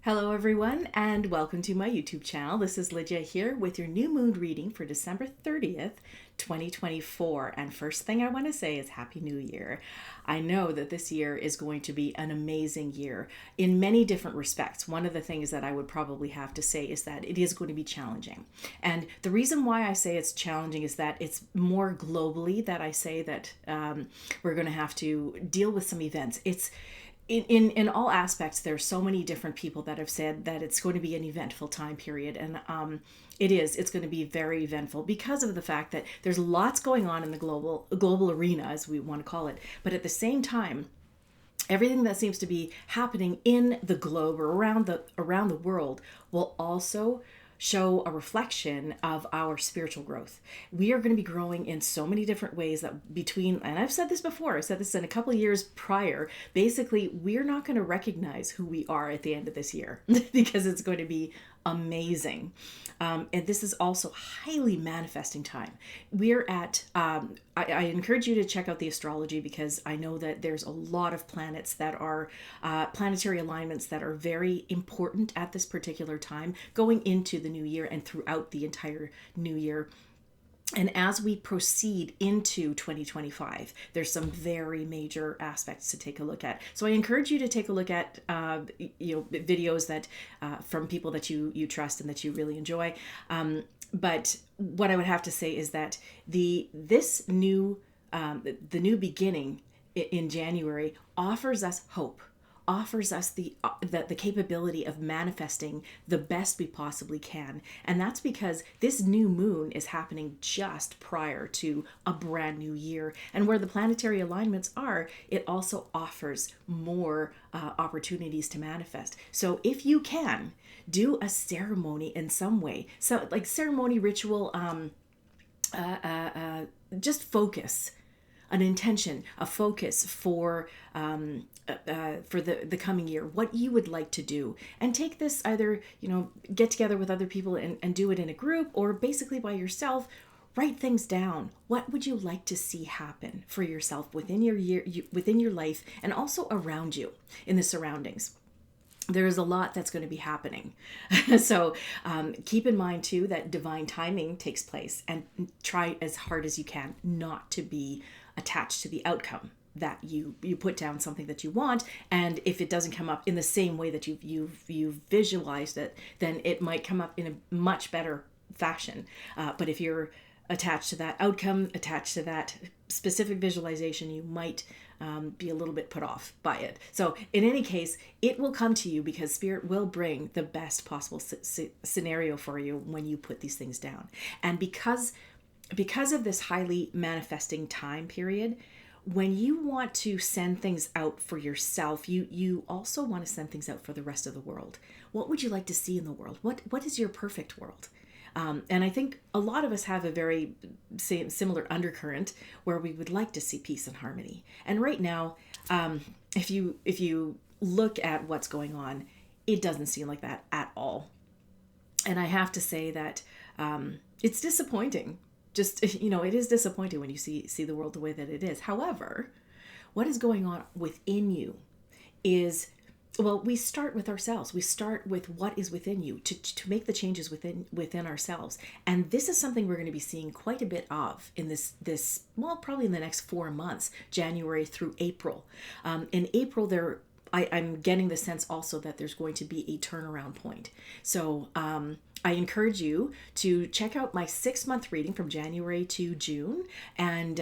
Hello everyone and welcome to my YouTube channel. This is Lydia here with your new moon reading for December 30th, 2024. And first thing I want to say is Happy New Year. I know that this year is going to be an amazing year in many different respects. One of the things that I would probably have to say is that it is going to be challenging. And the reason why I say it's challenging is that it's more globally that I say that we're going to have to deal with some events. It's in all aspects. There's so many different people that have said that it's going to be an eventful time period, and it's going to be very eventful because of the fact that there's lots going on in the global arena, as we want to call it. But at the same time, everything that seems to be happening in the globe or around the world will also show a reflection of our spiritual growth. We are going to be growing in so many different ways that and I've said this before, I said this in a couple of years prior, basically we're not going to recognize who we are at the end of this year because it's going to be amazing. And this is also highly manifesting time. We're at, I encourage you to check out the astrology because I know that there's a lot of planets that are planetary alignments that are very important at this particular time going into the new year and throughout the entire new year. And as we proceed into 2025, there's some very major aspects to take a look at. So I encourage you to take a look at videos that from people that you trust and that you really enjoy. But what I would have to say is that the new beginning in January offers us hope, offers us the capability of manifesting the best we possibly can. And that's because this new moon is happening just prior to a brand new year. And where the planetary alignments are, it also offers more opportunities to manifest. So if you can, do a ceremony in some way. So like ceremony, ritual, just focus. An intention, a focus for the coming year, what you would like to do, and take this either get together with other people and do it in a group, or basically by yourself. Write things down. What would you like to see happen for yourself within your year, within your life, and also around you in the surroundings? There is a lot that's going to be happening. So keep in mind too that divine timing takes place, and try as hard as you can not to be attached to the outcome that you put down something that you want, and if it doesn't come up in the same way that you've visualized it, then it might come up in a much better fashion. But if you're attached to that outcome, attached to that specific visualization, you might be a little bit put off by it. So in any case, it will come to you because Spirit will bring the best possible scenario for you when you put these things down. And because of this highly manifesting time period, when you want to send things out for yourself, you also want to send things out for the rest of the world. What would you like to see in the world? What is your perfect world? And I think a lot of us have a very similar undercurrent where we would like to see peace and harmony. And right now, if you look at what's going on, it doesn't seem like that at all. And I have to say that it's disappointing. Just, it is disappointing when you see the world the way that it is. However, what is going on within you is, well, we start with ourselves. We start with what is within you to make the changes within ourselves. And this is something we're going to be seeing quite a bit of in this probably in the next 4 months, January through April. In April, I'm getting the sense also that there's going to be a turnaround point. So I encourage you to check out my 6-month reading from January to June and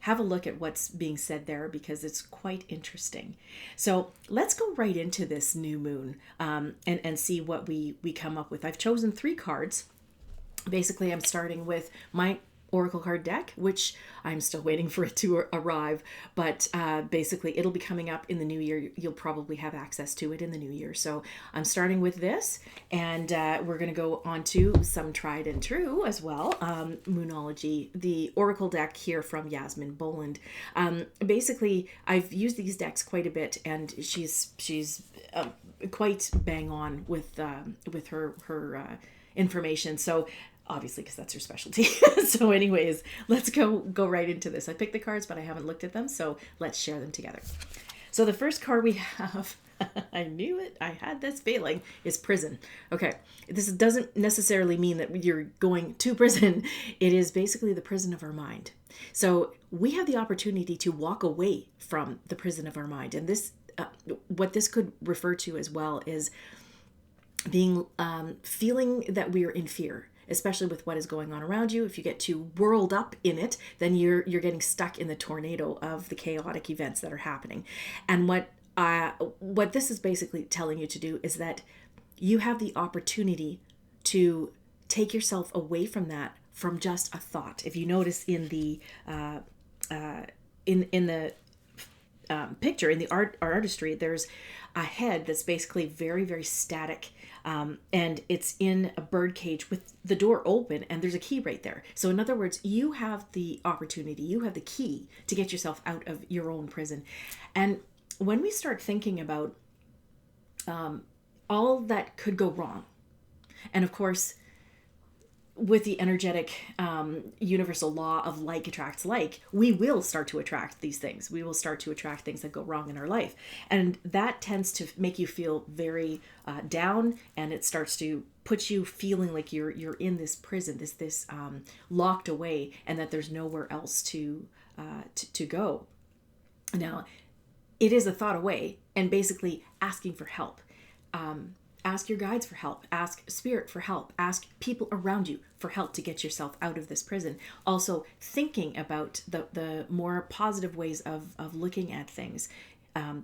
have a look at what's being said there because it's quite interesting. So let's go right into this new moon and see what we come up with. I've chosen 3 cards. Basically, I'm starting with my Oracle card deck, which I'm still waiting for it to arrive, but basically it'll be coming up in the new year. You'll probably have access to it in the new year. So I'm starting with this, and we're going to go on to some tried and true as well. Moonology, the Oracle deck here from Yasmin Boland. Basically, I've used these decks quite a bit, and she's quite bang on with her information. So obviously, because that's her specialty. So anyways, let's go right into this. I picked the cards, but I haven't looked at them, so let's share them together. So the first card we have I knew it. I had this feeling. Is prison. Okay. This doesn't necessarily mean that you're going to prison. It is basically the prison of our mind. So we have the opportunity to walk away from the prison of our mind. And this, what this could refer to as well is being, feeling that we're in fear, especially with what is going on around you. If you get too whirled up in it, then you're getting stuck in the tornado of the chaotic events that are happening. And what this is basically telling you to do is that you have the opportunity to take yourself away from that, from just a thought. If you notice in the in the picture, in the artistry, there's a head that's basically very, very static, and it's in a bird cage with the door open, and there's a key right there. So in other words, you have the opportunity, you have the key to get yourself out of your own prison. And when we start thinking about all that could go wrong, and of course, with the energetic universal law of like attracts like, we will start to attract these things. We will start to attract things that go wrong in our life. And that tends to make you feel very down, and it starts to put you feeling like you're in this prison, this locked away, and that there's nowhere else to go. Now, it is a thought away, and basically asking for help. Ask your guides for help. Ask spirit for help. Ask people around you for help to get yourself out of this prison. Also, thinking about the more positive ways of looking at things.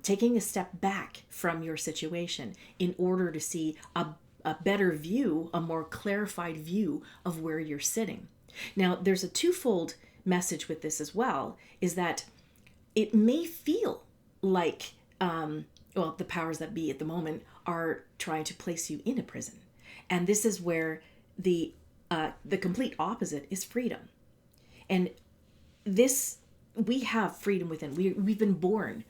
Taking a step back from your situation in order to see a better view, a more clarified view of where you're sitting. Now, there's a twofold message with this as well, is that it may feel like the powers that be at the moment are trying to place you in a prison. And this is where the complete opposite is freedom. And this, we have freedom within. We've been born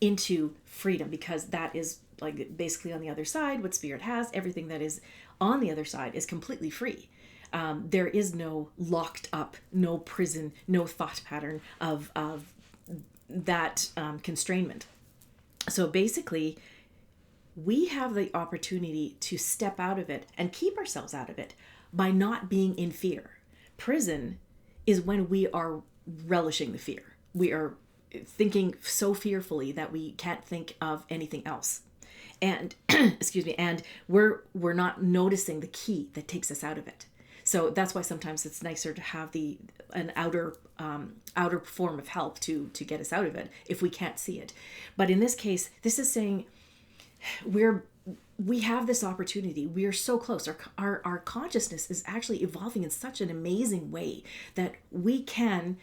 into freedom, because that is like basically on the other side, what spirit has, everything that is on the other side is completely free. There is no locked up, no prison, no thought pattern of that constrainment. So basically, we have the opportunity to step out of it and keep ourselves out of it by not being in fear. Prison is when we are relishing the fear. We are thinking so fearfully that we can't think of anything else. And excuse me, and we're not noticing the key that takes us out of it. So that's why sometimes it's nicer to have an outer form of help to get us out of it if we can't see it. But in this case, this is saying we have this opportunity. We are so close. Our consciousness is actually evolving in such an amazing way that we can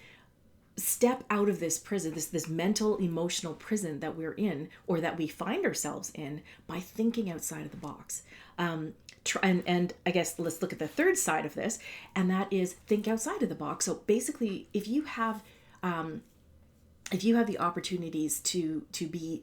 step out of this prison, this mental, emotional prison that we're in, or that we find ourselves in, by thinking outside of the box. And I guess let's look at the third side of this, and that is think outside of the box. So basically, if you have the opportunities to be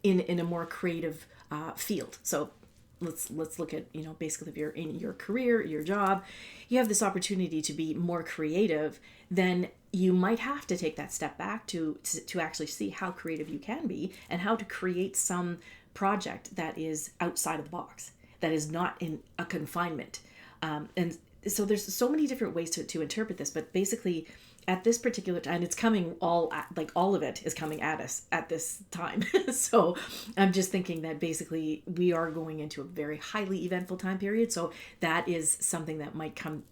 in a more creative field. So let's look at, basically if you're in your career, your job, you have this opportunity to be more creative, then you might have to take that step back to actually see how creative you can be and how to create some project that is outside of the box, that is not in a confinement. And so there's so many different ways to interpret this, but basically at this particular time, it's coming all of it is coming at us at this time. So I'm just thinking that basically we are going into a very highly eventful time period. So that is something that might come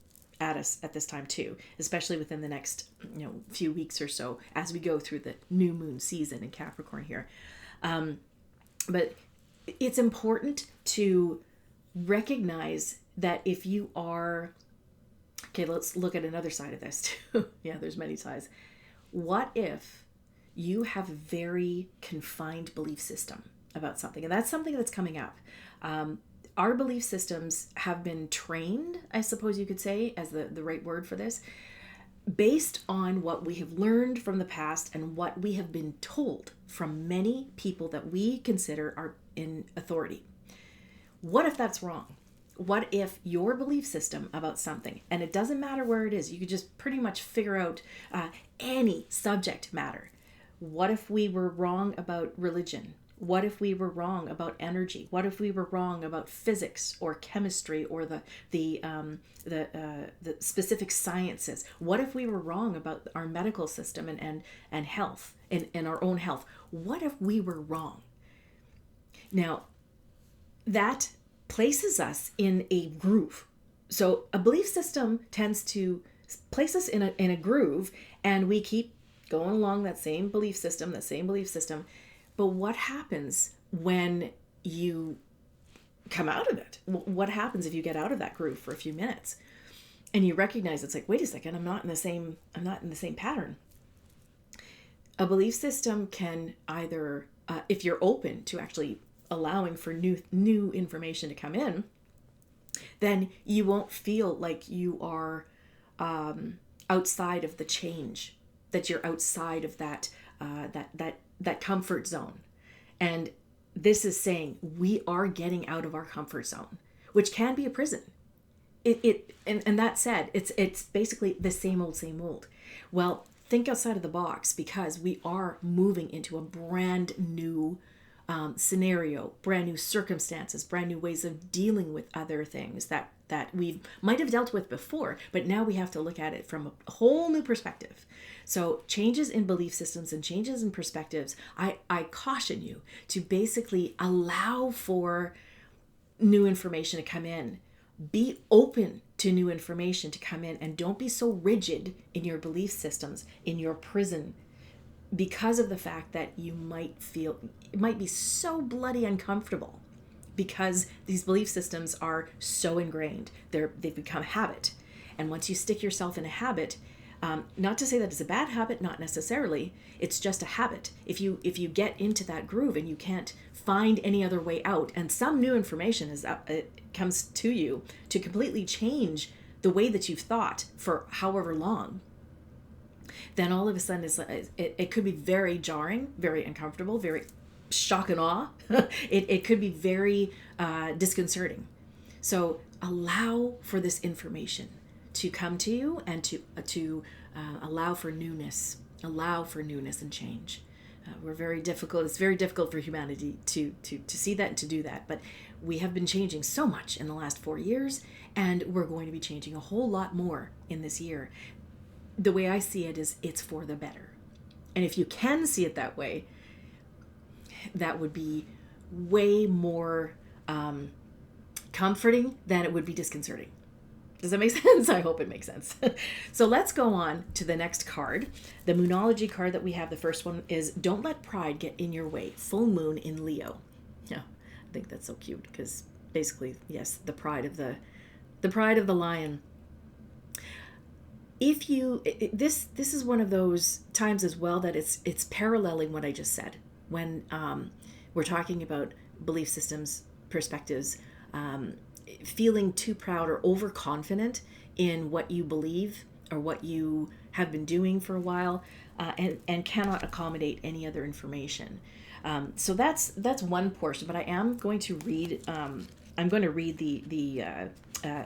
at us at this time too, especially within the next few weeks or so as we go through the new moon season in Capricorn here. But it's important to recognize that if you are, okay, let's look at another side of this too. Yeah, there's many sides. What if you have a very confined belief system about something? And that's something that's coming up. Our belief systems have been trained, I suppose you could say, as the right word for this, based on what we have learned from the past and what we have been told from many people that we consider are in authority. What if that's wrong? What if your belief system about something, and it doesn't matter where it is, you could just pretty much figure out any subject matter. What if we were wrong about religion? What if we were wrong about energy? What if we were wrong about physics or chemistry or the specific sciences? What if we were wrong about our medical system and health and our own health? What if we were wrong? Now, that places us in a groove. So a belief system tends to place us in a groove, and we keep going along that same belief system. But what happens when you come out of it? What happens if you get out of that groove for a few minutes and you recognize it's like, wait a second, I'm not in the same pattern. A belief system can either, if you're open to actually allowing for new information to come in, then you won't feel like you are outside of the change, that you're outside of that comfort zone. And this is saying we are getting out of our comfort zone, which can be a prison. And that said, it's basically the same old. Well, think outside of the box, because we are moving into a brand new scenario, brand new circumstances, brand new ways of dealing with other things that we might have dealt with before, but now we have to look at it from a whole new perspective. So changes in belief systems and changes in perspectives, I caution you to basically allow for new information to come in. Be open to new information to come in, and don't be so rigid in your belief systems, in your prison, because of the fact that you might feel, it might be so bloody uncomfortable because these belief systems are so ingrained. They've become habit. And once you stick yourself in a habit, not to say that it's a bad habit, not necessarily, it's just a habit. If you get into that groove and you can't find any other way out, and some new information it comes to you to completely change the way that you've thought for however long, then all of a sudden it could be very jarring, very uncomfortable, very shock and awe. It could be very disconcerting. So allow for this information to come to you, and to allow for newness and change. It's very difficult for humanity to see that and to do that. But we have been changing so much in the last 4 years, and we're going to be changing a whole lot more in this year. The way I see it is it's for the better. And if you can see it that way, that would be way more comforting than it would be disconcerting. Does that make sense? I hope it makes sense. So let's go on to the next card. The Moonology card that we have, the first one is Don't Let Pride Get in Your Way. Full Moon in Leo. Yeah, I think that's so cute, because basically, yes, the pride of the lion. If you, this is one of those times as well that it's paralleling what I just said. When we're talking about belief systems, perspectives, feeling too proud or overconfident in what you believe or what you have been doing for a while, and cannot accommodate any other information. So that's one portion. But I am going to read. I'm going to read the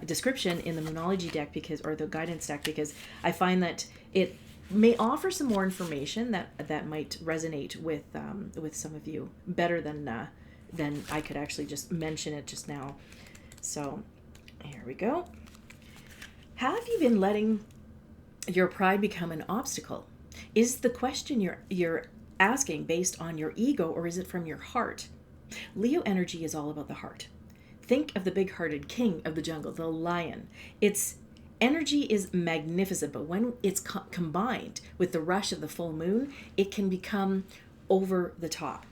description in the Moonology deck, or the guidance deck, because I find that it may offer some more information that might resonate with some of you better than I could actually just mention it just now. So here we go. Have you been letting your pride become an obstacle? Is the question you're asking based on your ego, or is it from your heart? Leo energy is all about the heart. Think of the big-hearted king of the jungle, the lion. Its energy is magnificent, but when it's combined with the rush of the full moon, it can become over the top.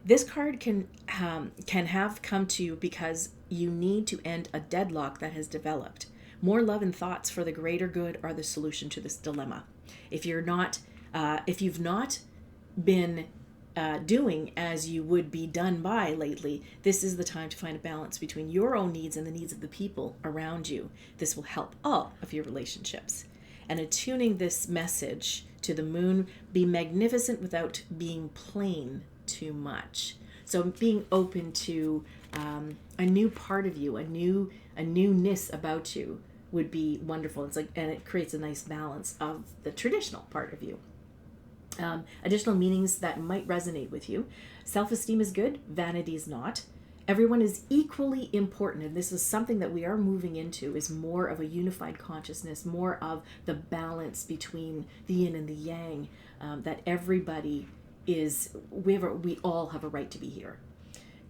This card can have come to you because you need to end a deadlock that has developed. More love and thoughts for the greater good are the solution to this dilemma. If you've not been doing as you would be done by lately, this is the time to find a balance between your own needs and the needs of the people around you. This will help all of your relationships. And attuning this message to the moon, be magnificent without being plain too much. So being open to a new part of you, a newness about you would be wonderful. It's like, and it creates a nice balance of the traditional part of you. Additional meanings that might resonate with you. Self-esteem is good, vanity is not. Everyone is equally important, and this is something that we are moving into, is more of a unified consciousness, more of the balance between the yin and the yang, that everybody is, we all have a right to be here.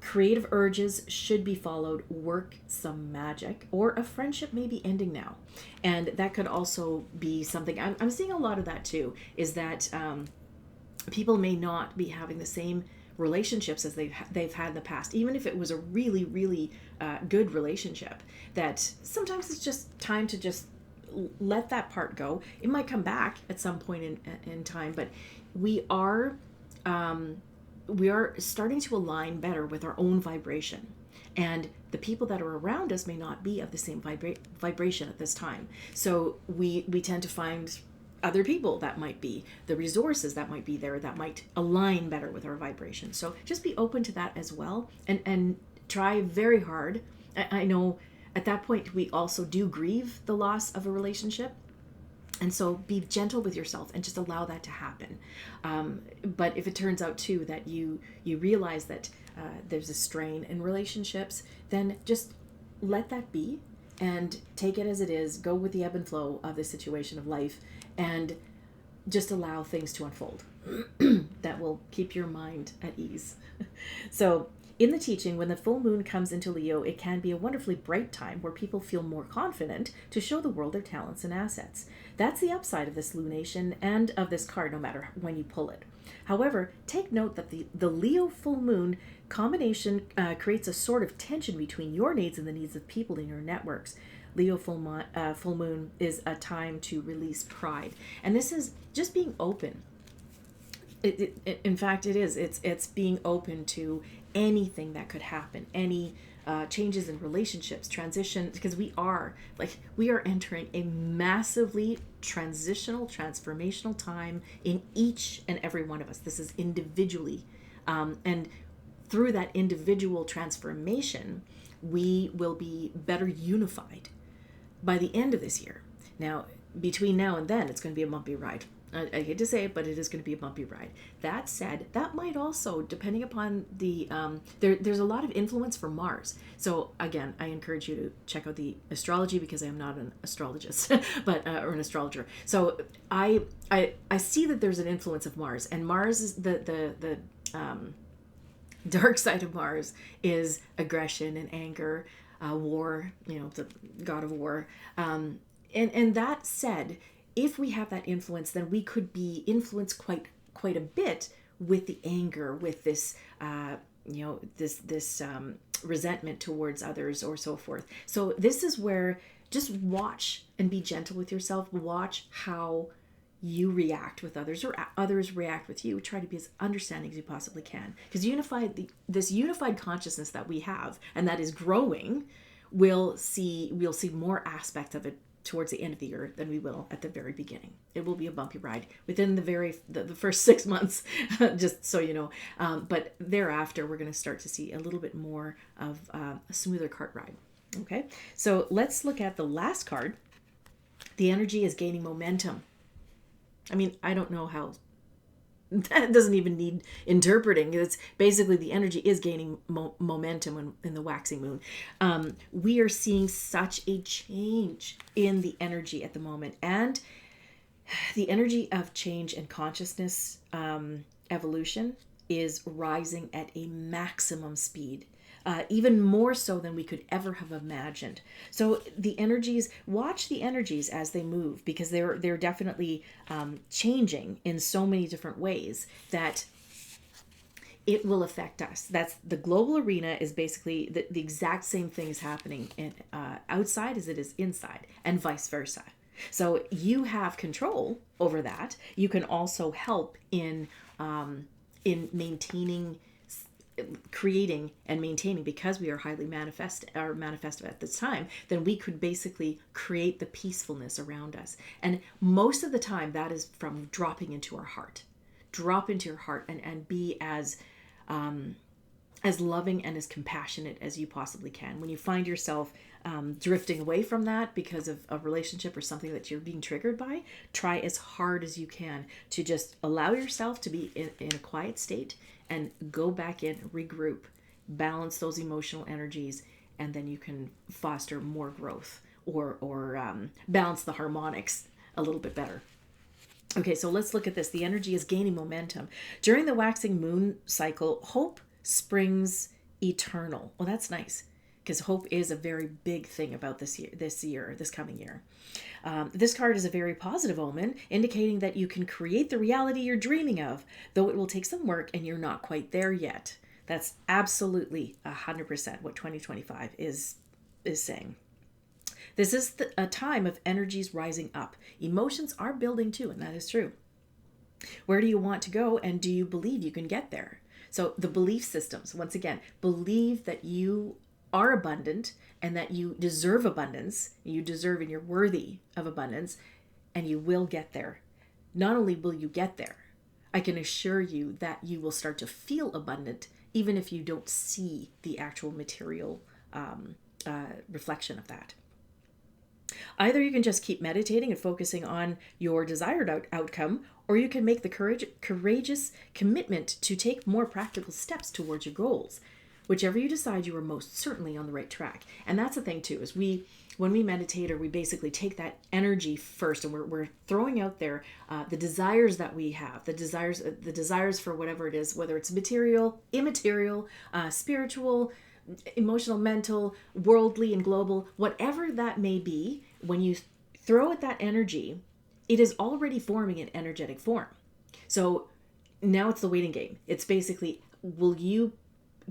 Creative urges should be followed, work some magic, or a friendship may be ending now. And that could also be something, I'm seeing a lot of that too, is that people may not be having the same relationships as they've had in the past, even if it was a really, really good relationship, that sometimes it's just time to just let that part go. It might come back at some point in time, but we are starting to align better with our own vibration, and the people that are around us may not be of the same vibration at this time. So we tend to find other people that might be, the resources that might be there that might align better with our vibration. So just be open to that as well, and try very hard. I know at that point we also do grieve the loss of a relationship, and so be gentle with yourself and just allow that to happen. But if it turns out too that you realize that there's a strain in relationships, then just let that be and take it as it is. Go with the ebb and flow of the situation of life, and just allow things to unfold. That will keep your mind at ease. So in the teaching, when the full moon comes into Leo, it can be a wonderfully bright time where people feel more confident to show the world their talents and assets. That's the upside of this lunation and of this card, no matter when you pull it. However, take note that the Leo full moon combination creates a sort of tension between your needs and the needs of people in your networks. Leo full moon is a time to release pride. And this is just being open. In fact, it is. It's being open to anything that could happen, any changes in relationships, transition, because we are entering a massively transformational time in each and every one of us. This is individually, and through that individual transformation, we will be better unified by the end of this year. Now, between now and then, it's going to be a bumpy ride. I hate to say it, but it is going to be a bumpy ride. That said, that might also, depending upon the, there's a lot of influence from Mars. So again, I encourage you to check out the astrology, because I am not an astrologist, but or an astrologer. So I see that there's an influence of Mars, and Mars is the dark side of Mars is aggression and anger, war. The god of war. And that said, if we have that influence, then we could be influenced quite a bit with the anger, with this this resentment towards others, or so forth. So this is where just watch and be gentle with yourself. Watch how you react with others, or others react with you. Try to be as understanding as you possibly can, because this unified consciousness that we have, and that is growing, we'll see more aspects of it towards the end of the year than we will at the very beginning. It will be a bumpy ride within the first 6 months, just so you know. But thereafter, we're going to start to see a little bit more of a smoother cart ride. Okay, so let's look at the last card. The energy is gaining momentum. I mean, I don't know how. That doesn't even need interpreting. It's basically the energy is gaining momentum in the waxing moon. We are seeing such a change in the energy at the moment, and the energy of change and consciousness evolution is rising at a maximum speed. Even more so than we could ever have imagined. So watch the energies as they move, because they're definitely changing in so many different ways that it will affect us. That's the global arena is basically the exact same things happening outside as it is inside, and vice versa. So you have control over that. You can also help in maintaining, creating and maintaining, because we are highly manifestive at this time, then we could basically create the peacefulness around us. And most of the time that is from dropping into our heart. Drop into your heart and be as as loving and as compassionate as you possibly can. When you find yourself drifting away from that because of a relationship or something that you're being triggered by, try as hard as you can to just allow yourself to be in a quiet state and go back in, regroup, balance those emotional energies, and then you can foster more growth or balance the harmonics a little bit better. Okay, so let's look at this. The energy is gaining momentum. During the waxing moon cycle, hope springs eternal. Well, that's nice because hope is a very big thing about this coming year. This card is a very positive omen, indicating that you can create the reality you're dreaming of, though it will take some work and you're not quite there yet. That's absolutely 100% what 2025 is saying. This is a time of energies rising up. Emotions are building too, and that is true. Where do you want to go, and do you believe you can get there? So the belief systems, once again, believe that you are abundant and that you deserve abundance. You deserve and you're worthy of abundance, and you will get there. Not only will you get there, I can assure you that you will start to feel abundant even if you don't see the actual material reflection of that. Either you can just keep meditating and focusing on your desired outcome, or you can make the courageous commitment to take more practical steps towards your goals. Whichever you decide, you are most certainly on the right track. And that's the thing too, is when we meditate, or we basically take that energy first, and we're throwing out there the desires that we have, the desires for whatever it is, whether it's material, immaterial, spiritual, emotional, mental, worldly, and global, whatever that may be. When you throw at that energy, it is already forming an energetic form. So now it's the waiting game. It's basically, will you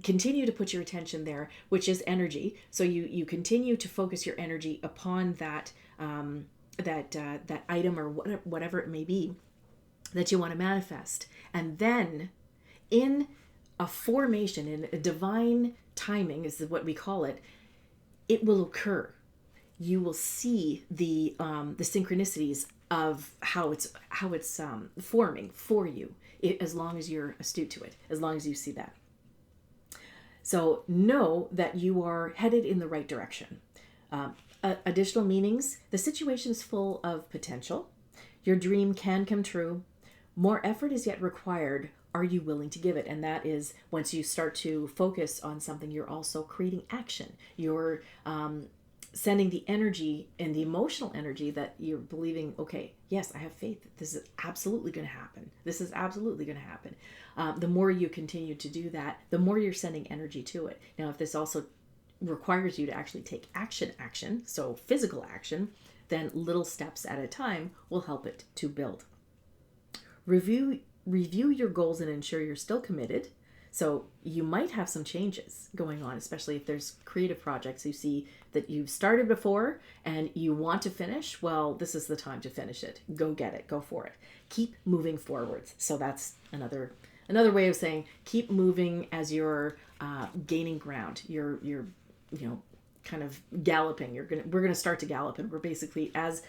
continue to put your attention there, which is energy? So you continue to focus your energy upon that that item or whatever it may be that you want to manifest, and then in a formation, in a divine timing is what we call it, it will occur. You will see the synchronicities of how it's forming for you, as long as you're astute to it, as long as you see that. So know that you are headed in the right direction. Additional meanings: the situation is full of potential. Your dream can come true. More effort is yet required. Are you willing to give it? And that is, once you start to focus on something, you're also creating action. You're sending the energy and the emotional energy that you're believing, okay, yes, I have faith. This is absolutely going to happen. This is absolutely going to happen. The more you continue to do that, the more you're sending energy to it. Now, if this also requires you to actually take action, so physical action, then little steps at a time will help it to build. Review your goals and ensure you're still committed. So you might have some changes going on, especially if there's creative projects you see that you've started before and you want to finish. Well, this is the time to finish it. Go get it. Go for it. Keep moving forwards. So that's another way of saying keep moving as you're gaining ground. You're kind of galloping. We're gonna start to gallop, and we're basically as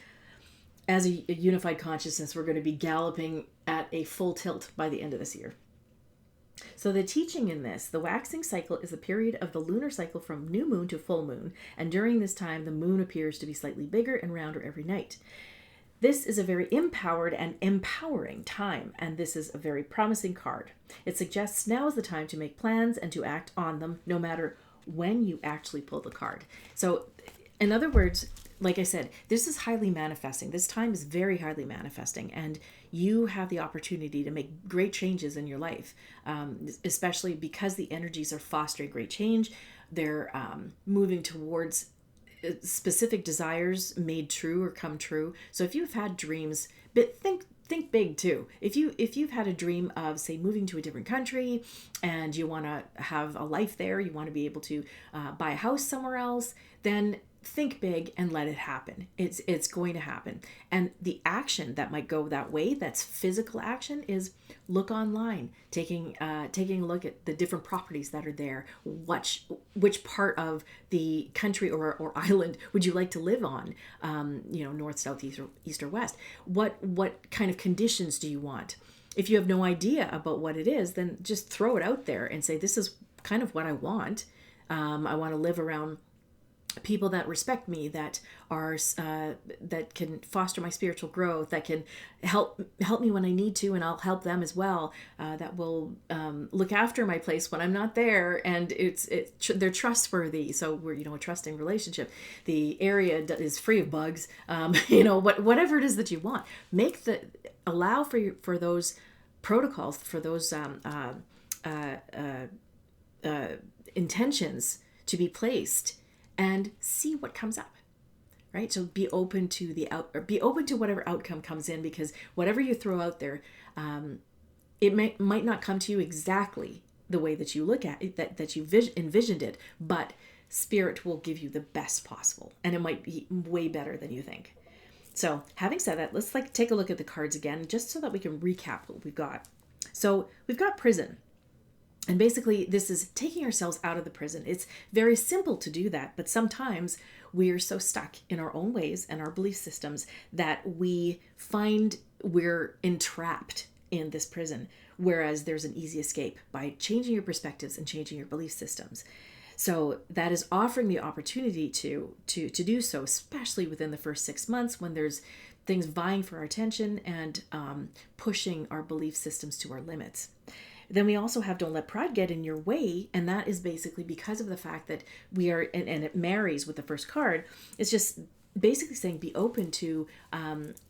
a unified consciousness, we're going to be galloping at a full tilt by the end of this year. So the teaching in this, the waxing cycle is the period of the lunar cycle from new moon to full moon. And during this time, the moon appears to be slightly bigger and rounder every night. This is a very empowered and empowering time, and this is a very promising card. It suggests now is the time to make plans and to act on them, no matter when you actually pull the card. So in other words, like I said, this is highly manifesting. This time is very highly manifesting, and you have the opportunity to make great changes in your life, especially because the energies are fostering great change. They're moving towards specific desires made true or come true. So if you've had dreams, but think big too. If you've had a dream of, say, moving to a different country and you want to have a life there, you want to be able to buy a house somewhere else, then think big and let it happen. It's going to happen. And the action that might go that way, that's physical action, is look online, taking a look at the different properties that are there. Which part of the country or island would you like to live on? North, south, east, or west. What kind of conditions do you want? If you have no idea about what it is, then just throw it out there and say, this is kind of what I want. I want to live around people that respect me, that are that can foster my spiritual growth, that can help me when I need to, and I'll help them as well. That will look after my place when I'm not there, and they're trustworthy. So we're a trusting relationship. The area is free of bugs. Whatever it is that you want, allow for those protocols, for those intentions to be placed, and see what comes up, right? So be open to whatever outcome comes in, because whatever you throw out there, it might not come to you exactly the way that you look at it, that you envisioned it, but Spirit will give you the best possible, and it might be way better than you think. So having said that, let's take a look at the cards again, just so that we can recap what we've got. So we've got prison. And basically, this is taking ourselves out of the prison. It's very simple to do that, but sometimes we are so stuck in our own ways and our belief systems that we find we're entrapped in this prison, whereas there's an easy escape by changing your perspectives and changing your belief systems. So that is offering the opportunity to do so, especially within the first 6 months, when there's things vying for our attention and pushing our belief systems to our limits. Then we also have don't let pride get in your way. And that is basically because of the fact that we are, and it marries with the first card. It's just basically saying be open to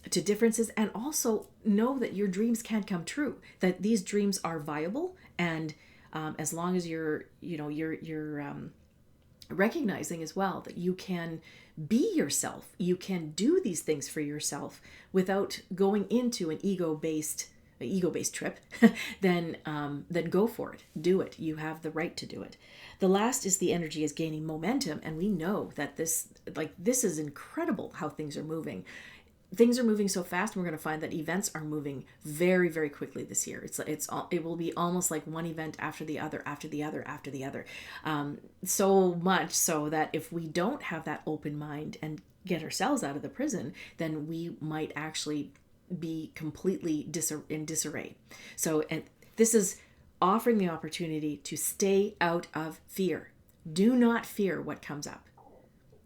differences, and also know that your dreams can come true, that these dreams are viable. And as long as you're recognizing as well that you can be yourself, you can do these things for yourself without going into an ego-based trip, then go for it. Do it. You have the right to do it. The last is the energy is gaining momentum, and we know that this is incredible how things are moving. Things are moving so fast, and we're going to find that events are moving very, very quickly this year. It will be almost like one event after the other, after the other, after the other. So much so that if we don't have that open mind and get ourselves out of the prison, then we might actually be completely in disarray. So, and this is offering the opportunity to stay out of fear. Do not fear what comes up.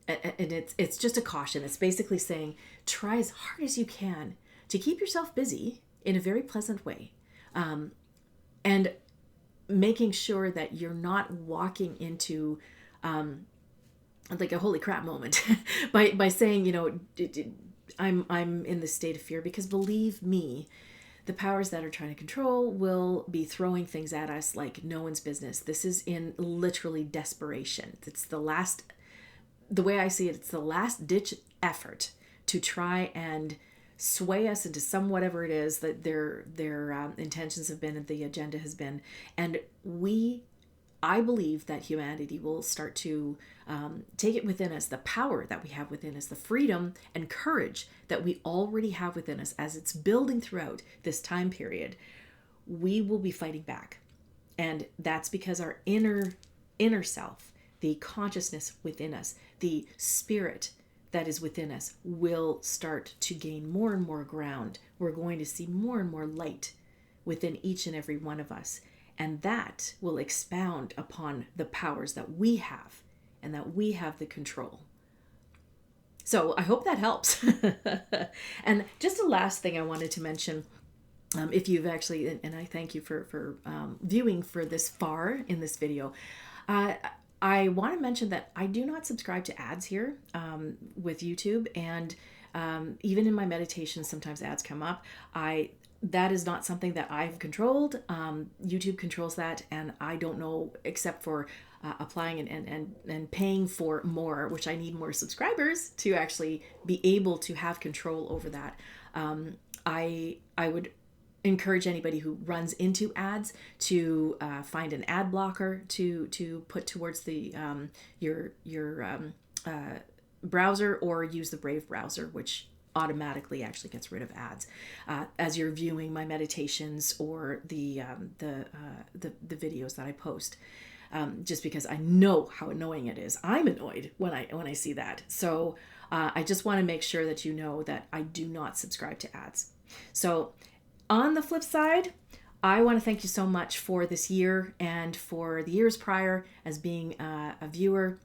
And it's just a caution. It's basically saying, try as hard as you can to keep yourself busy in a very pleasant way. And making sure that you're not walking into like a holy crap moment by saying, I'm in this state of fear, because believe me, the powers that are trying to control will be throwing things at us like no one's business. This is in literally desperation. It's the way I see it, it's the last ditch effort to try and sway us into whatever it is that their intentions have been and the agenda has been. And I believe that humanity will start to take it within us, the power that we have within us, the freedom and courage that we already have within us as it's building throughout this time period. We will be fighting back. And that's because our inner self, the consciousness within us, the spirit that is within us, will start to gain more and more ground. We're going to see more and more light within each and every one of us. And that will expound upon the powers that we have, and that we have the control. So I hope that helps. And just the last thing I wanted to mention, if you've actually, and I thank you for viewing for this far in this video, I want to mention that I do not subscribe to ads here with YouTube, and even in my meditations, sometimes ads come up. That is not something that I've controlled. YouTube controls that, and I don't know, except for applying and paying for more, which I need more subscribers to actually be able to have control over that. I would encourage anybody who runs into ads to find an ad blocker to put towards the your browser, or use the Brave browser, which automatically actually gets rid of ads as you're viewing my meditations or the videos that I post. Just because I know how annoying it is. I'm annoyed when I see that. So I just want to make sure that you know that I do not subscribe to ads. So on the flip side, I want to thank you so much for this year and for the years prior as being a viewer,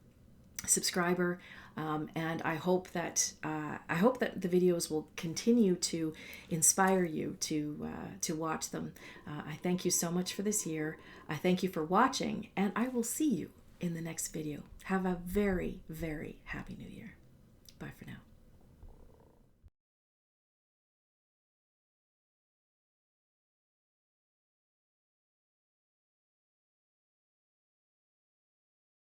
subscriber, and I hope that the videos will continue to inspire you to watch them. I thank you so much for this year. I thank you for watching, and I will see you in the next video. Have a very, very happy New Year. Bye for now.